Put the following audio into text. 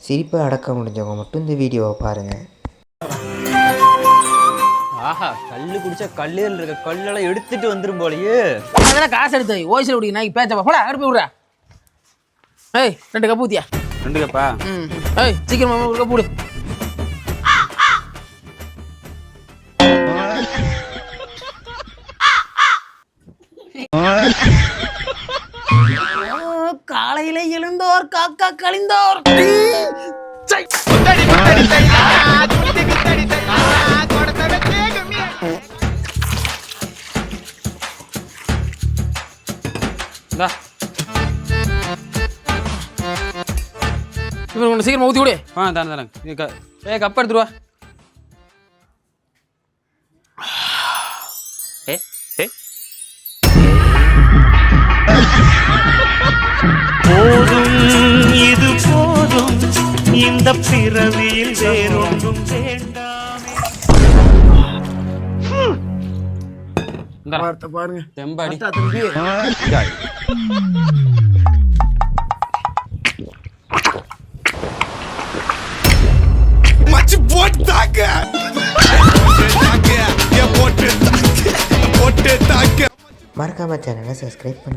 சிரிப்பை அடக்க முடிஞ்சவங்க மட்டும் இந்த வீடியோவை பாருங்கள். ஆஹா, கல்லு குடிச்சா கல்லில் இருக்க கல்லெல்லாம் எடுத்துட்டு வந்துடும் போலயே. அதெல்லாம் காசு எடுத்து ஓய்சில் குடிக்க நான் பேச்சப்பா போடா அனுப்பி விட்றா. ஏய் 2 கப்பு ஊத்தியா? 2 கப்பா? ஏய் சீக்கிரமா 1 கப்பு விடு. காலையில எழுந்தோர் காக்கா கழிந்தோர். இவன் ஒன்று சீக்கிரமா ஊற்றி விடு. தானே கப் எடுத்துருவா. போதும் இது போதும் இந்த பிறவியில் வேறொன்றும் வேண்டாமே. பாருங்க தெம்பாடி. மச்சி போட்டாங்க மறக்காம சேனலை சப்ஸ்கிரைப் பண்ணி